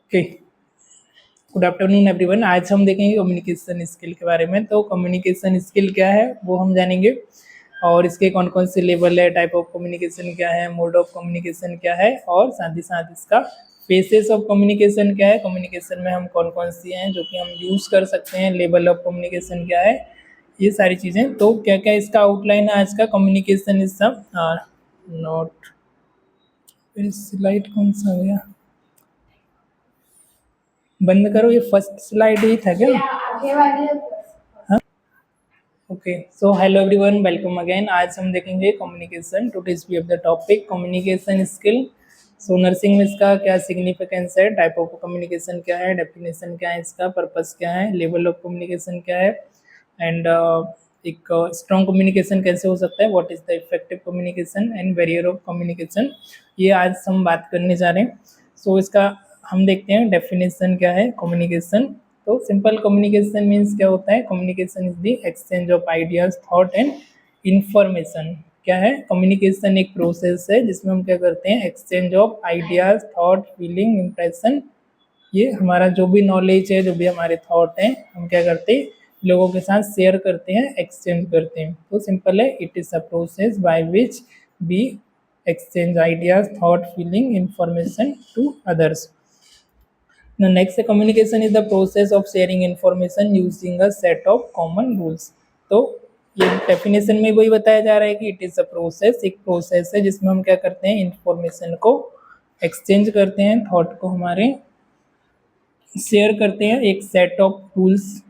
Okay, good afternoon everyone. आज हम देखेंगे कम्युनिकेशन स्किल के बारे में। तो कम्युनिकेशन स्किल क्या है वो हम जानेंगे, और इसके कौन कौन से लेवल है, टाइप ऑफ कम्युनिकेशन क्या है, मोड ऑफ कम्युनिकेशन क्या है, और साथ ही साथ इसका फेसेस ऑफ कम्युनिकेशन क्या है, कम्युनिकेशन में हम कौन कौन सी हैं जो कि हम यूज़ कर सकते हैं, लेवल ऑफ कम्युनिकेशन क्या है, ये सारी चीज़ें। तो क्या क्या इसका आउटलाइन है आज का। कम्युनिकेशन इज सब नॉट, स्लाइड कौन सा हो गया, बंद करो, ये फर्स्ट स्लाइड ही था क्या? हाँ, okay. So hello everyone, welcome again. आज हम देखेंगे communication. Today's we have the topic communication skill. So nursing में इसका क्या सिग्निफिकेंस है, टाइप ऑफ कम्युनिकेशन क्या है, डेफिनेशन क्या है, इसका पर्पस क्या है, लेवल ऑफ कम्युनिकेशन क्या है, एंड एक स्ट्रॉन्ग कम्युनिकेशन कैसे हो सकता है, what is the effective communication and barrier of communication, ये आज हम बात करने जा रहे हैं। सो इसका हम देखते हैं डेफिनेशन क्या है कम्युनिकेशन। तो सिंपल कम्युनिकेशन मीन्स क्या होता है, communication is the exchange of ideas, thought and information. क्या है कम्युनिकेशन? एक प्रोसेस है जिसमें हम क्या करते हैं, exchange of ideas, thought, feeling, impression. ये हमारा जो भी नॉलेज है, जो भी हमारे थॉट हैं, हम क्या करते हैं, लोगों के साथ शेयर करते हैं, एक्सचेंज करते हैं। तो सिंपल है, it is a process by which we exchange ideas, thought, feeling, information to others. The next communication is the process of sharing information using a set of common rules. तो ये definition में वही बताया जा रहा है कि इट इज़ अ प्रोसेस, एक प्रोसेस है जिसमें हम क्या करते हैं, इंफॉर्मेशन को एक्सचेंज करते हैं, थॉट को हमारे शेयर करते हैं, एक सेट ऑफ रूल्स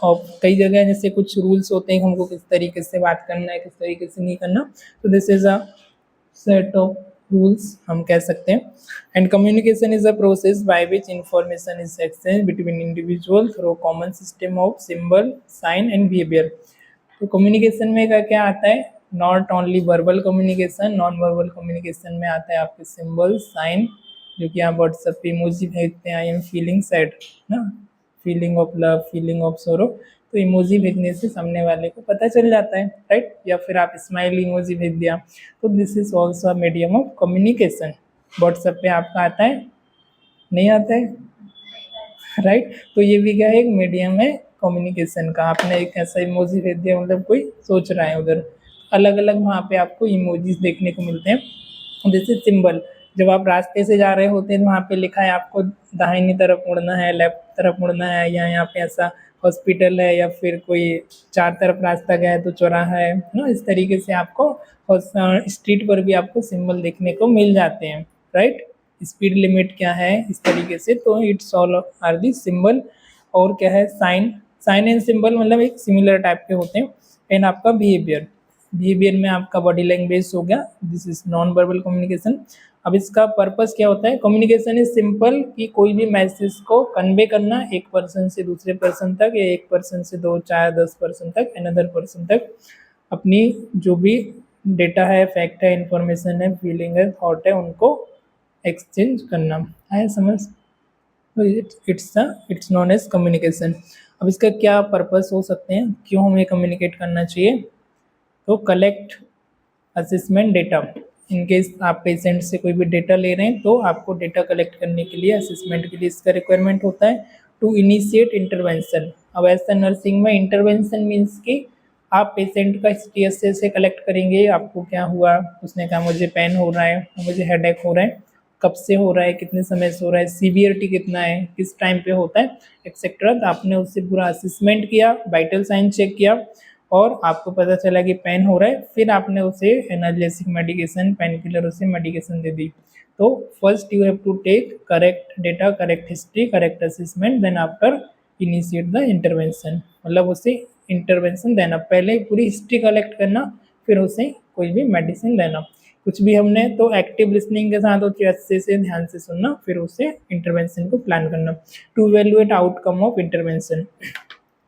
ऑफ कई जगह जैसे कुछ रूल्स होते हैं हमको किस तरीके से बात करना है, किस तरीके से नहीं करना। तो this is a set of rules हम कह सकते हैं। And communication is a process by which information is exchange between individual through common system of symbol, sign and behaviour. तो कम्युनिकेशन में क्या क्या आता है, not only verbal communication, non verbal communication में आता है आपके सिंबल, साइन, जो कि आप व्हाट्सएप पे इमोजी भेजते हैं, आई एम फीलिंग सैड ना, feeling of love, feeling of सोरो। तो इमोजी भेजने से सामने वाले को पता चल जाता है, राइट। या फिर आप स्माइल इमोजी भेज दिया, तो this is also a medium of communication. WhatsApp पे आपका आता है, नहीं आता है, राइट। तो ये भी क्या है, एक मीडियम है कम्युनिकेशन का। आपने एक ऐसा इमोजी भेज दिया, मतलब कोई सोच रहा है उधर, अलग अलग वहाँ पे आपको इमोजीज देखने को मिलते हैं। जैसे सिंबल, जब आप रास्ते से जा रहे होते हैं वहाँ पे लिखा है आपको दाहिनी तरफ मुड़ना है, लेफ्ट तरफ मुड़ना है, या यहाँ पे ऐसा हॉस्पिटल है, या फिर कोई चार तरफ रास्ता गया है तो चौराहा है ना। इस तरीके से आपको स्ट्रीट पर भी आपको सिंबल देखने को मिल जाते हैं, राइट। स्पीड लिमिट क्या है, इस तरीके से। तो it's all are the symbol. और क्या है, साइन, साइन एंड सिंबल मतलब एक सिमिलर टाइप के होते हैं। एंड आपका बिहेवियर, बिहेवियर में आपका बॉडी लैंग्वेज हो गया, this is non verbal communication. अब इसका पर्पस क्या होता है, कम्युनिकेशन इज सिंपल कि कोई भी मैसेज को कन्वे करना एक पर्सन से दूसरे पर्सन तक, या एक पर्सन से 2, 4, 10 पर्सन तक, अनदर पर्सन तक, अपनी जो भी डेटा है, फैक्ट है, इंफॉर्मेशन है, फीलिंग है, थॉट है, उनको एक्सचेंज करना है, समझ। It's non age communication. अब इसका क्या पर्पस हो सकते हैं, क्यों हमें कम्युनिकेट करना चाहिए। तो कलेक्ट असेसमेंट डेटा, इनकेस आप पेशेंट से कोई भी डेटा ले रहे हैं तो आपको डेटा कलेक्ट करने के लिए, असेसमेंट के लिए इसका रिक्वायरमेंट होता है। टू इनिशिएट इंटरवेंशन, अब ऐसा नर्सिंग में इंटरवेंशन मीन्स कि आप पेशेंट का हिस्ट्री से कलेक्ट करेंगे, आपको क्या हुआ, उसने कहा मुझे पेन हो रहा है, मुझे हेडेक हो रहा है, कब से हो रहा है, कितने समय से हो रहा है, सीवियरिटी कितना है, किस टाइम पे होता है, एक्सेट्रा। तो आपने उससे पूरा असेसमेंट किया, वाइटल साइन चेक किया, और आपको पता चला कि पेन हो रहा है, फिर आपने उसे एनाल्जेसिक मेडिकेशन, पेन किलर, उसे मेडिकेशन दे दी। तो first you have to take correct data, correct history, correct assessment, then after initiate the intervention. मतलब उसे इंटरवेंशन देना, पहले पूरी हिस्ट्री कलेक्ट करना, फिर उसे कोई भी मेडिसिन देना। कुछ भी हमने तो एक्टिव लिसनिंग के साथ उसे अच्छे से ध्यान से सुनना, फिर उसे इंटरवेंशन को प्लान करना। To evaluate outcome of intervention,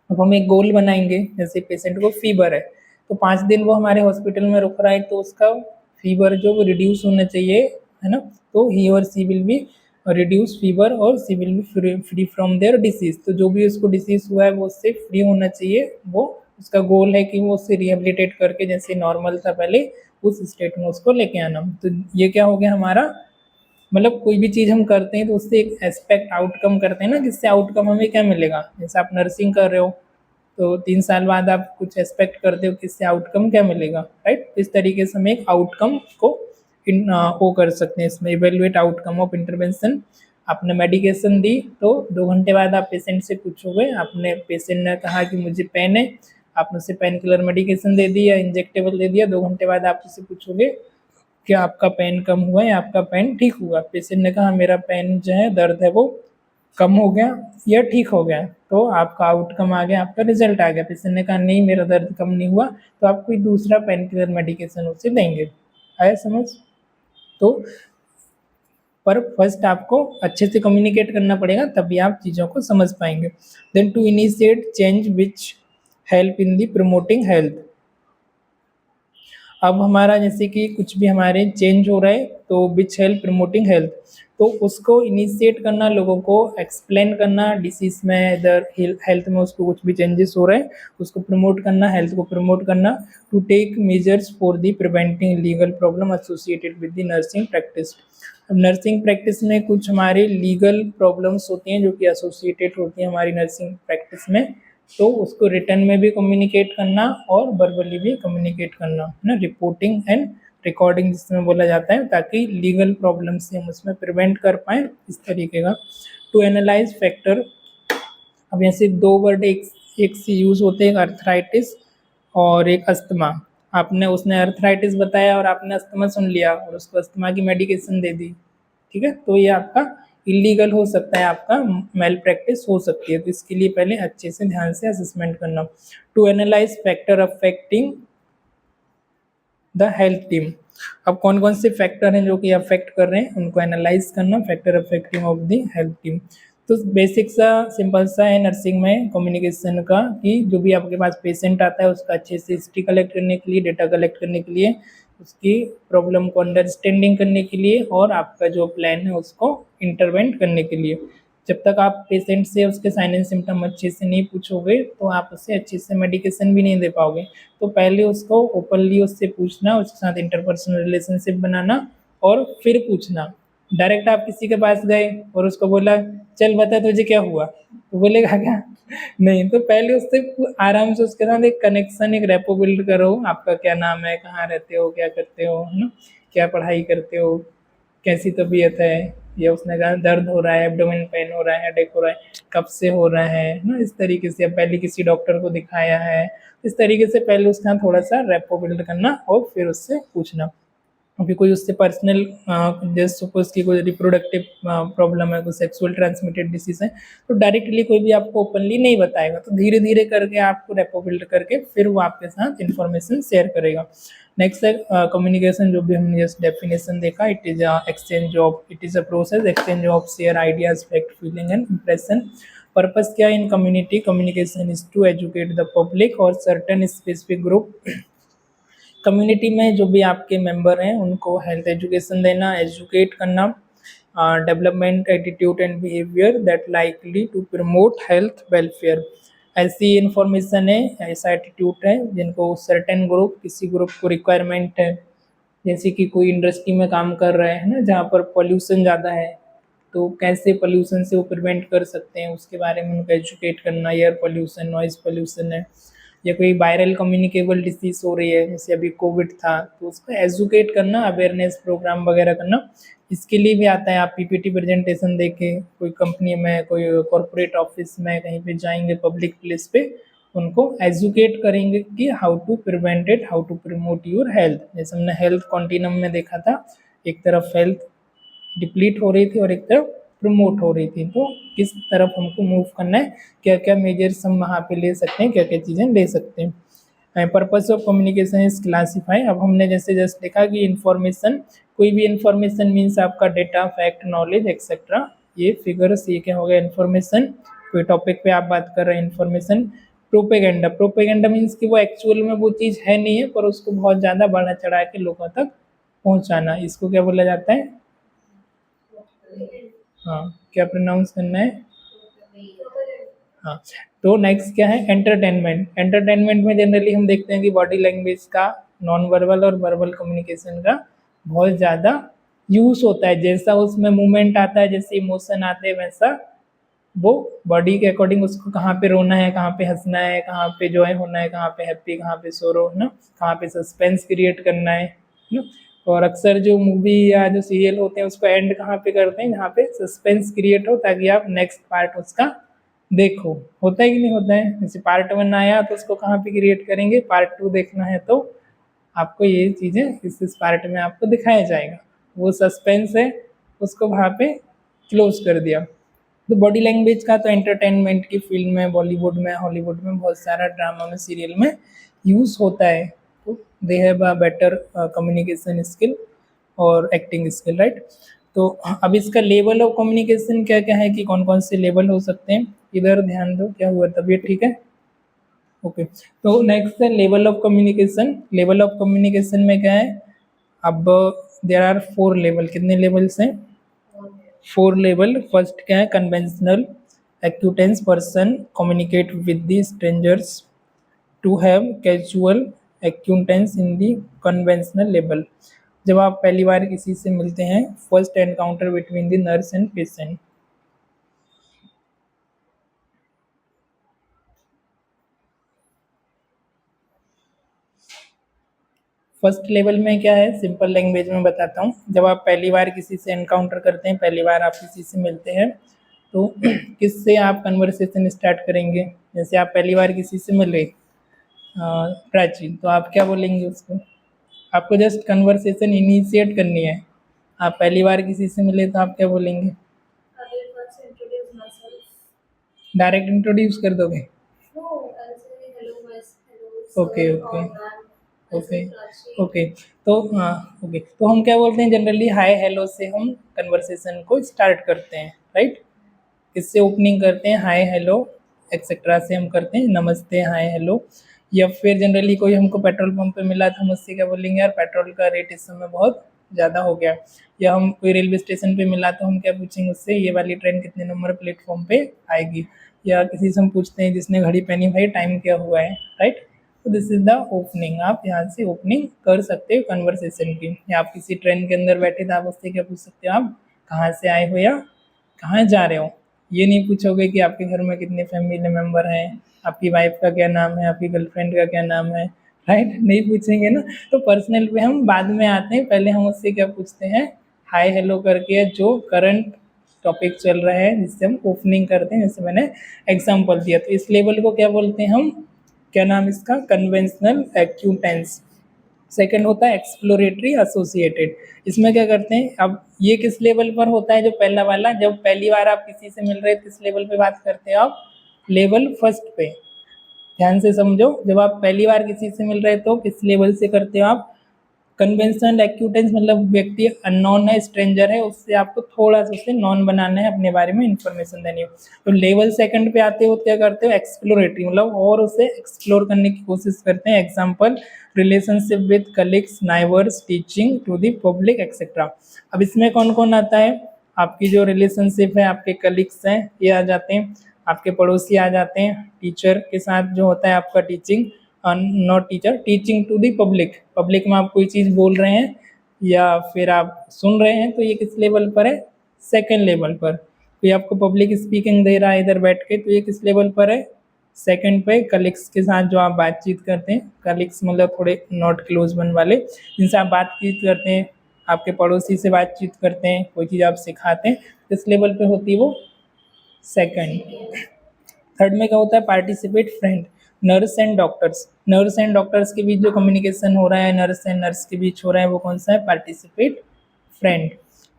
अब हम एक गोल बनाएंगे, जैसे पेशेंट को फीवर है तो 5 दिन वो हमारे हॉस्पिटल में रुक रहा है, तो उसका फीवर जो वो रिड्यूस होना चाहिए, है ना। तो ही और she will be reduce fever, और she will be free from their disease. तो जो भी उसको डिसीज हुआ है वो उससे फ्री होना चाहिए, वो उसका गोल है कि वो उससे रिहेबिलिटेट करके जैसे नॉर्मल था पहले उस स्टेट में उसको लेके आना। तो ये क्या हो गया हमारा मतलब कोई भी चीज़ हम करते हैं तो उससे एक एस्पेक्ट आउटकम करते हैं ना, जिससे आउटकम हमें क्या मिलेगा। जैसे आप नर्सिंग कर रहे हो तो 3 साल बाद आप कुछ एक्सपेक्ट करते हो कि इससे आउटकम क्या मिलेगा, राइट। इस तरीके से हम एक आउटकम को वो कर सकते हैं इसमें, इवेल्युएट आउटकम ऑफ इंटरवेंशन। आपने मेडिकेशन दी तो 2 घंटे बाद आप पेशेंट से पूछोगे, आपने पेशेंट ने कहा कि मुझे पेन है, आपने उसे पेन किलर मेडिकेशन दे दी या इंजेक्टेबल दे दिया, 2 घंटे बाद आप उससे पूछोगे कि आपका पेन कम हुआ या आपका पेन ठीक हुआ। पेशेंट ने कहा मेरा पेन जो है, दर्द है वो कम हो गया या ठीक हो गया, तो आपका आउटकम आ गया, आपका रिजल्ट आ गया। पेशेंट ने कहा नहीं मेरा दर्द कम नहीं हुआ, तो आप कोई दूसरा पेन किलर मेडिकेशन उसे देंगे। आया समझ। तो पर फर्स्ट आपको अच्छे से कम्युनिकेट करना पड़ेगा, तभी आप चीज़ों को समझ पाएंगे। Then to initiate change which help in the promoting health. अब हमारा जैसे कि कुछ भी हमारे चेंज हो रहा है तो विच हेल्प प्रमोटिंग हेल्थ, तो उसको इनिशिएट करना, लोगों को एक्सप्लेन करना डिसीज में, इधर हेल्थ में उसको कुछ भी चेंजेस हो रहे हैं उसको प्रमोट करना, हेल्थ को प्रमोट करना। To take measures for the preventing legal problem associated with the nursing practice. अब नर्सिंग प्रैक्टिस में कुछ हमारे लीगल प्रॉब्लम्स होती हैं जो कि एसोसिएटेड होती हैं हमारी नर्सिंग प्रैक्टिस में, तो उसको रिटर्न में भी कम्युनिकेट करना और वर्बली भी कम्युनिकेट करना है ना, रिपोर्टिंग एंड रिकॉर्डिंग जिसमें बोला जाता है, ताकि लीगल प्रॉब्लम से हम उसमें प्रिवेंट कर पाएँ इस तरीके का। टू एनालाइज फैक्टर, अब ऐसे 2 वर्ड एक से यूज़ होते हैं, अर्थराइटिस और एक अस्थमा। आपने उसने अर्थराइटिस बताया और आपने अस्थमा सुन लिया और उसको अस्थमा की मेडिकेशन दे दी, ठीक है, तो ये आपका इलीगल हो सकता है, आपका मेल प्रैक्टिस हो सकती है। तो इसके लिए पहले अच्छे से ध्यान से असेसमेंट करना। To analyse factor affecting the health team, अब कौन कौन से फैक्टर हैं जो कि अफेक्ट कर रहे हैं उनको एनालाइज करना, factor affecting of the health team. तो बेसिक सा सिंपल सा है नर्सिंग में कम्युनिकेशन का, कि जो भी आपके पास पेशेंट आता है उसका अच्छे से हिस्ट्री कलेक्ट करने के लिए, डेटा कलेक्ट करने के लिए, उसकी प्रॉब्लम को अंडरस्टैंडिंग करने के लिए और आपका जो प्लान है उसको इंटरवेंट करने के लिए। जब तक आप पेशेंट से उसके साइन एंड सिम्टम अच्छे से नहीं पूछोगे तो आप उससे अच्छे से मेडिकेशन भी नहीं दे पाओगे। तो पहले उसको ओपनली उससे पूछना, उसके साथ इंटरपर्सनल रिलेशनशिप बनाना और फिर पूछना। डायरेक्ट आप किसी के पास गए और उसको बोला चल बता तुझे क्या हुआ, तो बोलेगा क्या? नहीं, तो पहले उससे आराम से उसके साथ एक कनेक्शन, एक रेपो बिल्ड करो। आपका क्या नाम है, कहाँ रहते हो, क्या करते हो, है ना, क्या पढ़ाई करते हो, कैसी तबीयत है, या उसने कहा दर्द हो रहा है, एब्डोमेन पेन हो रहा है, हेडेक हो रहा है, कब से हो रहा है ना, इस तरीके से। पहले किसी डॉक्टर को दिखाया है, इस तरीके से पहले उसके साथ थोड़ा सा रेपो बिल्ड करना और फिर उससे पूछना। अभी कोई उससे पर्सनल, जैसे सपोज की कोई रिप्रोडक्टिव प्रॉब्लम है, कोई सेक्सुअल ट्रांसमिटेड डिसीज है, तो डायरेक्टली कोई भी आपको ओपनली नहीं बताएगा, तो धीरे धीरे करके आपको रेपो बिल्ड करके फिर वो आपके साथ इन्फॉर्मेशन शेयर करेगा। नेक्स्ट है कम्युनिकेशन, जो भी हमने जस्ट डेफिनेशन देखा, it is exchange of, it is a process exchange of share ideas, fact, feeling and impression. Purpose क्या है in community communication is to educate the public और certain specific group. Community में जो भी आपके member हैं उनको हेल्थ एजुकेशन देना, एजुकेट करना, development attitude and behaviour that likely to promote health welfare. ऐसी इन्फॉर्मेशन है, ऐसा एटीट्यूड है जिनको सर्टेन ग्रुप, किसी ग्रुप को रिक्वायरमेंट है, जैसे कि कोई इंडस्ट्री में काम कर रहे हैं ना जहाँ पर पॉल्यूशन ज़्यादा है, तो कैसे पॉल्यूशन से वो प्रिवेंट कर सकते हैं उसके बारे में उनको एजुकेट करना। एयर पॉल्यूशन, नॉइज़ पॉल्यूशन है, या कोई वायरल कम्युनिकेबल डिसीज हो रही है जैसे अभी कोविड था, तो उसको एजुकेट करना, अवेयरनेस प्रोग्राम वगैरह करना, इसके लिए भी आता है। आप पीपीटी प्रेजेंटेशन देके कोई कंपनी में, कोई कॉरपोरेट ऑफिस में कहीं पे जाएंगे, पब्लिक प्लेस पे उनको एजुकेट करेंगे कि how to prevent it, how to promote your health. जैसे हमने हेल्थ कॉन्टिनम में देखा था, एक तरफ हेल्थ डिप्लीट हो रही थी और एक तरफ प्रमोट हो रही थी, तो किस तरफ हमको मूव करना है, क्या क्या मेजर्स हम वहाँ पे ले सकते हैं, क्या क्या चीज़ें ले सकते हैं। Purpose of communication is classify, अब हमने जैसे जस्ट देखा कि इन्फॉर्मेशन, कोई भी इन्फॉर्मेशन मीन्स आपका डेटा, फैक्ट, नॉलेज एक्सेट्रा। ये फिगर्स, ये क्या हो गया इन्फॉर्मेशन, कोई टॉपिक पे आप बात कर रहे हैं इन्फॉर्मेशन। प्रोपेगेंडा, प्रोपेगेंडा मीन्स कि वो एक्चुअल में वो चीज़ है नहीं है पर उसको बहुत ज़्यादा बढ़ा चढ़ा के लोगों तक पहुँचाना, इसको क्या बोला जाता है? हाँ, क्या प्रोनाउंस करना है? हाँ। तो नेक्स्ट क्या है, एंटरटेनमेंट। एंटरटेनमेंट में जनरली हम देखते हैं कि बॉडी लैंग्वेज का, नॉन वर्बल और वर्बल कम्युनिकेशन का बहुत ज़्यादा यूज होता है, जैसा उसमें मूवमेंट आता है, जैसे इमोशन आते हैं, वैसा वो बॉडी के अकॉर्डिंग उसको कहाँ पे रोना है, कहाँ पे हंसना है, कहाँ पे जॉय होना है, कहाँ पे हैप्पी, कहाँ पे सोरो है ना, कहाँ पे सस्पेंस क्रिएट करना है ना। और अक्सर जो मूवी या जो सीरियल होते हैं उसको एंड कहाँ पे करते हैं, जहाँ पे सस्पेंस क्रिएट हो, ताकि आप नेक्स्ट पार्ट उसका देखो। होता है कि नहीं होता है? जैसे पार्ट 1 आया तो उसको कहाँ पे क्रिएट करेंगे, पार्ट 2 देखना है तो आपको ये चीज़ें इस पार्ट में आपको दिखाया जाएगा। वो सस्पेंस है, उसको वहाँ पे क्लोज कर दिया। तो बॉडी लैंग्वेज का तो एंटरटेनमेंट की फील्ड में, बॉलीवुड में, हॉलीवुड में, बहुत सारा ड्रामा में, सीरियल में यूज़ होता है। तो they have a better communication skill और एक्टिंग स्किल, राइट। तो अब इसका लेवल ऑफ कम्युनिकेशन क्या क्या है, कि कौन कौन से लेवल हो सकते हैं, इधर ध्यान दो। क्या हुआ, तबीयत ठीक है? ओके। तो नेक्स्ट है level of communication. Level of communication में क्या है, अब देयर आर 4 लेवल। कितने लेवल्स हैं? 4 लेवल। फर्स्ट क्या है, conventional acquaintance person communicate with the strangers to have casual acquaintance in the conventional level. जब आप पहली बार किसी से मिलते हैं, first encounter between the nurse and patient. First level में क्या है, सिंपल लैंग्वेज में बताता हूँ। जब आप पहली बार किसी से एनकाउंटर करते हैं, पहली बार आप किसी से मिलते हैं, तो किससे आप कन्वर्सेशन स्टार्ट करेंगे? जैसे आप पहली बार किसी से मिले, प्राची, तो आप क्या बोलेंगे उसको? आपको जस्ट कन्वर्सेशन इनिशिएट करनी है। आप पहली बार किसी से मिले तो आप क्या बोलेंगे? डायरेक्ट इंट्रोड्यूस कर दोगे? Okay okay okay okay. तो हाँ, ओके, तो हम क्या बोलते हैं जनरली, हाय हेलो से हम कन्वर्सेशन को स्टार्ट करते हैं, राइट। इससे ओपनिंग करते हैं, हाय हेलो एक्सेट्रा से हम करते हैं, नमस्ते, हाय हेलो। या फिर जनरली कोई हमको पेट्रोल पंप पे मिला तो हम उससे क्या बोलेंगे, यार पेट्रोल का रेट इस समय बहुत ज़्यादा हो गया। या हम कोई रेलवे स्टेशन पे मिला तो हम क्या पूछेंगे उससे, ये वाली ट्रेन कितने नंबर प्लेटफॉर्म पे आएगी। या किसी से हम पूछते हैं जिसने घड़ी पहनी, भाई टाइम क्या हुआ है, राइट। तो दिस इज द ओपनिंग। आप यहाँ से ओपनिंग कर सकते हो कन्वर्सेशन की। या आप किसी ट्रेन के अंदर बैठे तो आप उससे क्या पूछ सकते हो, आप कहाँ से आए हो या कहाँ जा रहे हो। ये नहीं पूछोगे कि आपके घर में कितने फैमिली मेम्बर हैं, आपकी वाइफ का क्या नाम है, आपकी गर्लफ्रेंड का क्या नाम है, राइट, नहीं पूछेंगे ना। तो पर्सनल पे हम बाद में आते हैं, पहले हम उससे क्या पूछते हैं, हाय हेलो करके, जो करंट टॉपिक चल रहा है जिससे हम ओपनिंग करते हैं। जैसे मैंने एग्जाम्पल दिया, तो इस लेवल को क्या बोलते हैं हम, क्या नाम इसका, कन्वेंशनल एक्यूटेंस। सेकंड होता है एक्सप्लोरेटरी एसोसिएटेड। इसमें क्या करते हैं, अब ये किस लेवल पर होता है, जो पहला वाला, जब पहली बार आप किसी से मिल रहे हैं किस लेवल पे बात करते हैं आप, लेवल फर्स्ट पे। ध्यान से समझो, जब आप पहली बार किसी से मिल रहे तो किस लेवल से करते हो आप, कन्वेंशनल एक्यूटेंस, मतलब व्यक्ति अननोन है, स्ट्रेंजर है, उससे आपको थोड़ा सा उससे नॉन बनाना है, अपने बारे में इंफॉर्मेशन देनी है। तो लेवल सेकंड पे आते हो क्या करते हो, एक्सप्लोरेटरी, मतलब और उसे एक्सप्लोर करने की कोशिश करते हैं। Example, relationship with colleagues, neighbours, teaching to the public etcetera. अब इसमें कौन कौन आता है, आपकी जो रिलेशनशिप है, आपके कलीग्स हैं ये आ जाते हैं, आपके पड़ोसी आ जाते हैं, टीचर के साथ जो होता है आपका teaching, not teacher, teaching to the public, public में आप कोई चीज़ बोल रहे हैं या फिर आप सुन रहे हैं, तो ये किस लेवल पर है, सेकेंड लेवल पर। कोई आपको पब्लिक स्पीकिंग दे रहा है इधर बैठ के, तो ये किस लेवल पर है, सेकंड पे। कलीग्स के साथ जो आप बातचीत करते हैं, कलीग्स मतलब थोड़े नॉट क्लोज वन वाले, जिनसे आप बातचीत करते हैं, आपके पड़ोसी से बातचीत करते हैं, कोई चीज़ आप सिखाते हैं, किस लेवल पे होती है वो, सेकंड। थर्ड में क्या होता है, participate friend, nurse and doctors, nurse and doctors के बीच जो कम्युनिकेशन हो रहा है, नर्स एंड नर्स के बीच हो रहा है, वो कौन सा है, पार्टिसिपेट फ्रेंड।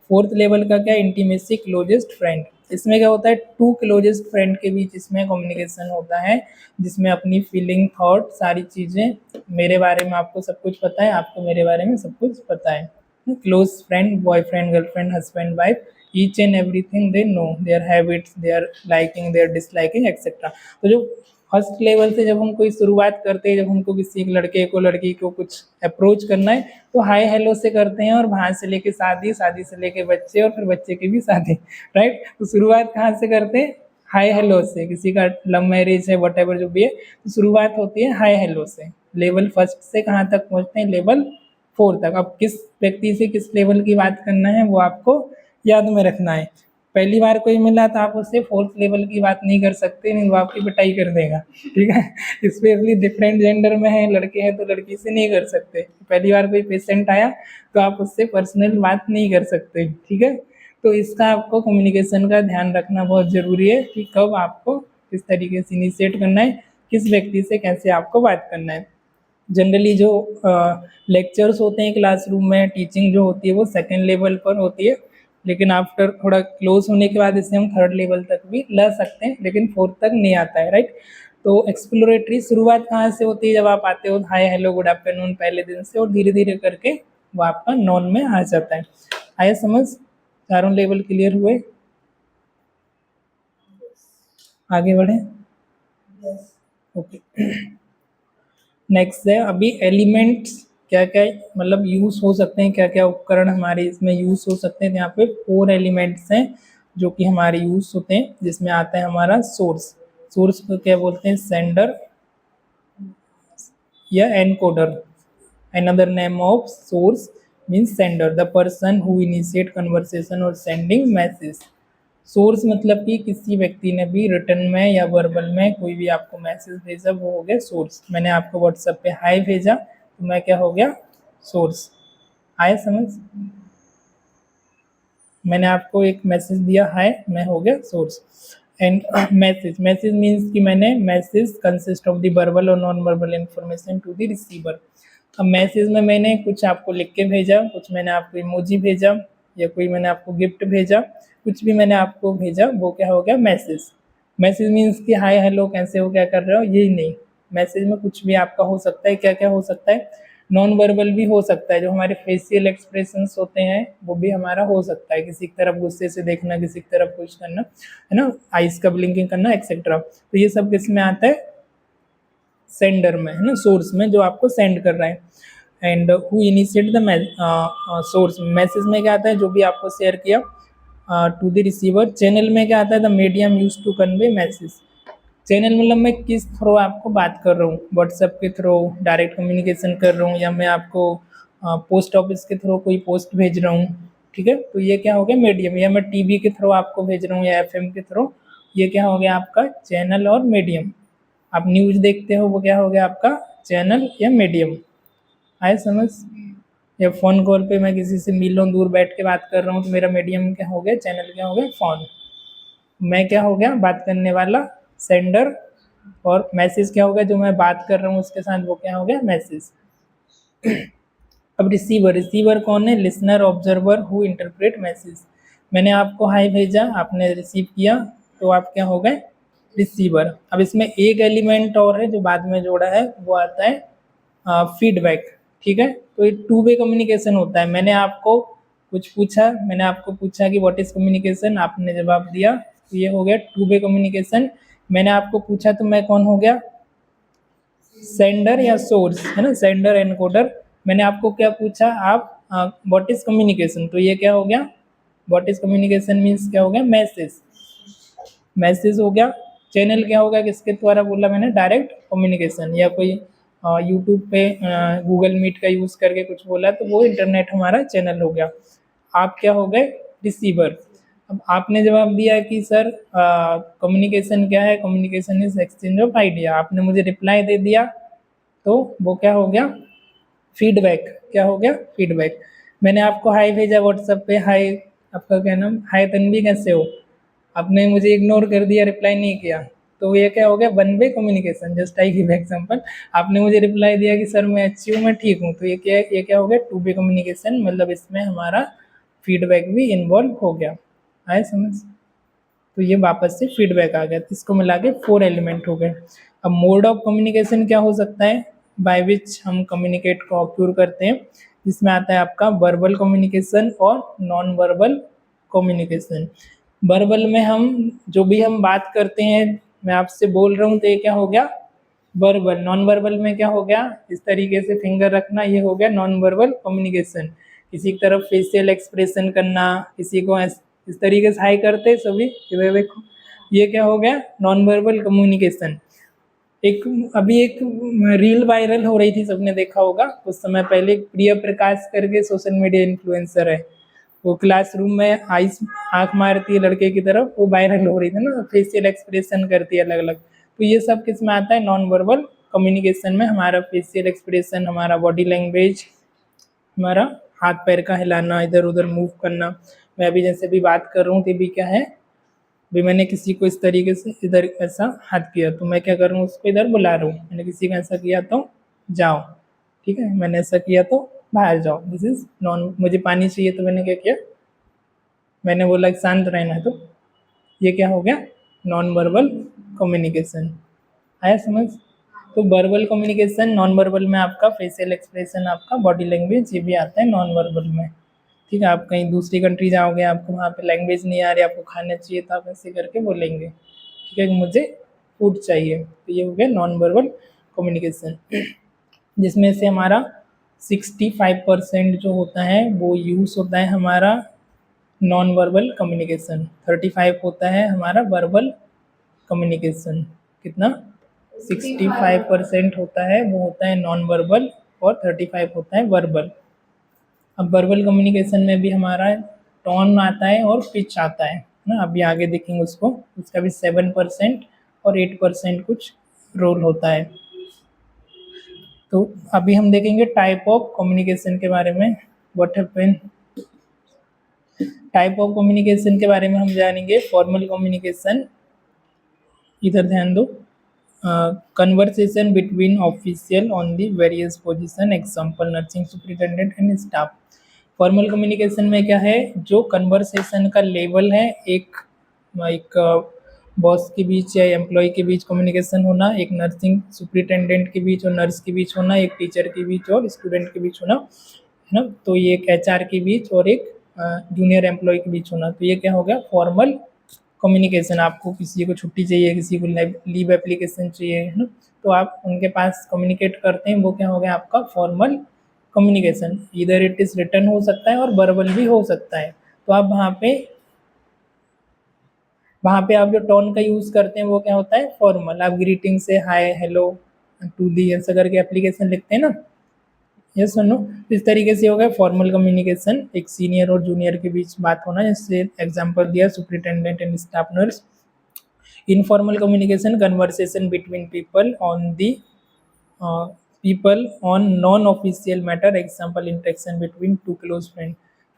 फोर्थ लेवल का क्या, इंटीमेसी क्लोजेस्ट फ्रेंड। इसमें क्या होता है, टू क्लोजेस्ट फ्रेंड के बीच इसमें कम्युनिकेशन होता है, जिसमें अपनी फीलिंग, थॉट, सारी चीज़ें, मेरे बारे में आपको सब कुछ पता है, आपको मेरे बारे में सब कुछ पता है। Close friend, boyfriend, girlfriend, husband, wife, each and everything they know, their habits, their liking, their disliking, etc. तो जो फर्स्ट लेवल से जब हम कोई शुरुआत करते हैं, जब हमको किसी एक लड़के को, लड़की को कुछ अप्रोच करना है, तो हाय हेलो से करते हैं, और वहाँ से लेके शादी, शादी से लेके बच्चे, और फिर बच्चे की भी शादी, राइट। तो शुरुआत कहाँ से करते हैं, हाय हेलो से। किसी का लव मैरिज है, वट एवर जो भी है, तो शुरुआत होती है हाय हेलो से। लेवल फर्स्ट से कहाँ तक पहुँचते हैं, लेवल 4 तक। अब किस व्यक्ति से किस लेवल की बात करना है वो आपको याद में रखना है। पहली बार कोई मिला तो आप उससे 4th लेवल की बात नहीं कर सकते, नहीं वो आपकी पिटाई कर देगा, ठीक है। स्पेशली डिफरेंट जेंडर में है, लड़के हैं तो लड़की से नहीं कर सकते। पहली बार कोई पेशेंट आया तो आप उससे पर्सनल बात नहीं कर सकते, ठीक है। तो इसका आपको कम्युनिकेशन का ध्यान रखना बहुत ज़रूरी है कि कब आपको किस तरीके से इनिशिएट करना है, किस व्यक्ति से कैसे आपको बात करना है। जनरली जो लेक्चर्स होते हैं क्लासरूम में, टीचिंग जो होती है वो 2nd लेवल पर होती है, लेकिन आफ्टर थोड़ा क्लोज होने के बाद इसे हम 3rd लेवल तक भी ला सकते हैं, लेकिन 4th तक नहीं आता है, राइट। तो एक्सप्लोरेटरी शुरुआत कहाँ से होती है? जब आप आते हो हाय हेलो गुड आफ्टरनून पहले दिन से, और धीरे धीरे करके वो आपका नॉन में आ जाता है। आया समझ? चारों लेवल क्लियर हुए? आगे बढ़े? ओके। नेक्स्ट है अभी एलिमेंट्स क्या क्या मतलब यूज़ हो सकते हैं, क्या क्या उपकरण हमारे इसमें यूज़ हो सकते हैं। यहाँ पे 4 एलिमेंट्स हैं जो कि हमारे यूज़ होते हैं, जिसमें आता है हमारा सोर्स। सोर्स को क्या बोलते हैं? सेंडर या encoder. Another name of source means sender, the person who initiate conversation और सेंडिंग मैसेज। सोर्स मतलब कि किसी व्यक्ति ने भी रिटर्न में या वर्बल में कोई भी आपको मैसेज भेजा, वो हो गया सोर्स। मैंने आपको व्हाट्सएप पे हाय भेजा तो मैं क्या हो गया? सोर्स। आया समझ? मैंने आपको एक मैसेज दिया हाय, मैं हो गया source. And message, message means कि मैंने message consist of the verbal और non verbal information to the receiver. अब मैसेज में मैंने कुछ आपको लिख के भेजा, कुछ मैंने आपको इमोजी भेजा, या कोई मैंने आपको गिफ्ट भेजा, कुछ भी मैंने आपको भेजा, वो क्या हो गया? मैसेज। मैसेज मीन्स कि हाय हेलो कैसे हो, क्या कर रहे हो, यही नहीं। मैसेज में कुछ भी आपका हो सकता है। क्या क्या हो सकता है? नॉन वर्बल भी हो सकता है, जो हमारे फेशियल एक्सप्रेशंस होते हैं वो भी हमारा हो सकता है, किसी की तरफ गुस्से से देखना, किसी की तरफ कुछ करना, है ना, आइस का ब्लिंकिंग करना एक्सेट्रा। तो ये सब किस में आता है? सेंडर में, है ना, सोर्स में, जो आपको सेंड कर रहा है। And who initiate the source, message में क्या आता है? जो भी आपको शेयर किया टू द रिसीवर। चैनल में क्या आता है? The medium use to convey message. Channel मतलब मैं किस थ्रू आपको बात कर रहा हूँ, व्हाट्सएप के थ्रू डायरेक्ट कम्युनिकेशन कर रहा हूँ, या मैं आपको पोस्ट ऑफिस के थ्रू कोई पोस्ट भेज रहा हूँ, ठीक है। तो ये क्या हो गया? मीडियम। या मैं टीवी के थ्रू आपको भेज रहा हूँ या एफएम के थ्रू, ये क्या हो गया आपका? चैनल और मीडियम। आप न्यूज़ देखते हो, वो क्या हो गया आपका? चैनल या मीडियम। आए समझ? या फ़ोन कॉल पे मैं किसी से मीलों दूर बैठ के बात कर रहा हूँ तो मेरा मीडियम क्या हो गया? चैनल क्या हो गया? फ़ोन। मैं क्या हो गया? बात करने वाला, सेंडर। और मैसेज क्या हो गया? जो मैं बात कर रहा हूँ उसके साथ, वो क्या हो गया? मैसेज। अब रिसीवर, रिसीवर कौन है? Listener, observer who interpret message. मैंने आपको हाय भेजा, आपने रिसीव किया, तो आप क्या हो गए? रिसीवर। अब इसमें एक एलिमेंट और है जो बाद में जोड़ा है, वो आता है फीडबैक, ठीक है। तो ये 2 वे कम्युनिकेशन होता है। मैंने आपको कुछ पूछा, मैंने आपको पूछा कि व्हाट इज कम्युनिकेशन, आपने जवाब दिया, तो ये हो गया 2 वे कम्युनिकेशन। मैंने आपको पूछा तो मैं कौन हो गया? सेंडर या सोर्स, है ना, सेंडर एनकोडर। मैंने आपको क्या पूछा? आप व्हाट इज कम्युनिकेशन, तो ये क्या हो गया? व्हाट इज कम्युनिकेशन मीन्स क्या हो गया? मैसेज। मैसेज हो गया। चैनल क्या होगा? किसके द्वारा बोला मैंने? Direct communication. या कोई यूट्यूब पे गूगल मीट का यूज़ करके कुछ बोला तो वो इंटरनेट हमारा चैनल हो गया। आप क्या हो गए? रिसीवर। अब आपने जवाब दिया कि सर कम्युनिकेशन क्या है? Communication is exchange of idea. आपने मुझे रिप्लाई दे दिया, तो वो क्या हो गया? फीडबैक। क्या हो गया? फीडबैक। मैंने आपको हाय भेजा व्हाट्सएप पे, हाय आपका क्या नाम? हाय तन्वी, कैसे हो? आपने मुझे इग्नोर कर दिया, रिप्लाई नहीं किया, तो ये क्या हो गया? One way communication. Just I give example. आपने मुझे रिप्लाई दिया कि सर मैं अच्छी हूँ, मैं ठीक हूँ, तो ये क्या हो गया? 2 वे कम्युनिकेशन। मतलब इसमें हमारा फीडबैक भी इन्वॉल्व हो गया। आए समझ? तो ये वापस से फीडबैक आ गया, तो इसको मिला के 4 एलिमेंट हो गए। अब मोड ऑफ कम्युनिकेशन क्या हो सकता है बाय विच हम कम्युनिकेट को ऑक्यूर करते हैं? इसमें आता है आपका वर्बल कम्युनिकेशन और नॉन वर्बल कम्युनिकेशन। वर्बल में हम जो भी हम बात करते हैं, मैं आपसे बोल रहा हूँ तो ये क्या हो गया? वर्बल। नॉन वर्बल में क्या हो गया? इस तरीके से फिंगर रखना, ये हो गया नॉन वर्बल कम्युनिकेशन। किसी की तरफ फेशियल एक्सप्रेशन करना, किसी को इस तरीके से हाई करते सभी, इधर देखो, ये क्या हो गया? Non verbal communication. एक अभी एक रील वायरल हो रही थी, सबने देखा होगा कुछ समय पहले, प्रिया प्रकाश करके सोशल मीडिया इन्फ्लुएंसर है, वो क्लासरूम में आइस आंख मारती है लड़के की तरफ, वो वायरल हो रही थी ना, फेशियल एक्सप्रेशन करती है अलग अलग। तो ये सब किस में आता है, नॉन वर्बल कम्युनिकेशन में। हमारा फेशियल एक्सप्रेशन, हमारा बॉडी लैंग्वेज, हमारा हाथ पैर का हिलाना, इधर उधर मूव करना। मैं अभी जैसे भी बात कर रहा हूँ तो भी क्या है, भी मैंने किसी को इस तरीके से इधर ऐसा हाथ किया, तो मैं क्या कर रहा हूँ, उसको इधर बुला रहा हूँ। मैंने किसी का ऐसा किया तो जाओ, ठीक है, मैंने ऐसा किया तो बाहर जाओ, दिस इज नॉन। मुझे पानी चाहिए तो मैंने क्या किया, मैंने बोला शांत रहना है, तो ये क्या हो गया, नॉन वर्बल कम्युनिकेशन। आया समझ? तो वर्बल कम्युनिकेशन, नॉन वर्बल में आपका फेशियल एक्सप्रेशन, आपका बॉडी लैंग्वेज, ये भी आता है नॉन वर्बल में। ठीक है, आप कहीं दूसरी कंट्री जाओगे, आपको वहाँ पे लैंग्वेज नहीं आ रही, आपको खाना चाहिए, तो आप ऐसे करके बोलेंगे, ठीक है, कि मुझे फूड चाहिए। तो ये हो गया नॉन वर्बल कम्युनिकेशन, जिसमें से हमारा 65% जो होता है वो यूज़ होता है हमारा नॉन वर्बल कम्युनिकेशन, 35 होता है हमारा वर्बल कम्युनिकेशन। कितना? 65% होता है वो होता है नॉन वर्बल, और 35 होता है वर्बल। अब वर्बल कम्युनिकेशन में भी हमारा टोन आता है और पिच आता है ना, अभी आगे देखेंगे उसको। उसका भी 7% और 8% कुछ रोल होता है। तो अभी हम देखेंगे टाइप ऑफ कम्युनिकेशन के बारे में, what happen. Type of communication के बारे में हम जानेंगे। फॉर्मल कम्युनिकेशन, इधर ध्यान दो, conversation between official on the various position, example nursing superintendent and staff. Formal communication में क्या है, जो कन्वर्सेशन का लेवल है, एक बॉस के बीच या एम्प्लॉय के बीच कम्युनिकेशन होना, एक नर्सिंग सुपरिटेंडेंट के बीच और नर्स के बीच होना, एक टीचर के बीच और स्टूडेंट के बीच होना, है ना। तो ये एक एचआर के बीच और एक जूनियर एम्प्लॉय के बीच होना। तो ये क्या हो गया, फॉर्मल कम्युनिकेशन। आपको किसी को छुट्टी चाहिए, किसी को लीव एप्लीकेशन चाहिए, है ना, तो आप उनके पास कम्युनिकेट करते हैं, वो क्या हो गया आपका फॉर्मल कम्युनिकेशन। इधर इट इज रिटर्न हो सकता है और वर्बल भी हो सकता है। तो आप वहाँ पे आप जो टोन का यूज़ करते हैं वो क्या होता है, फॉर्मल। आप ग्रीटिंग से हाय हेलो टू दी ऐसा करके एप्लीकेशन लिखते हैं ना, यस सुनो, इस तरीके से हो गया फॉर्मल कम्युनिकेशन, एक सीनियर और जूनियर के बीच बात होना, जैसे एग्जांपल दिया superintendent and staff nurse. Informal communication, conversation between people on non official matter, example interaction between two close friend.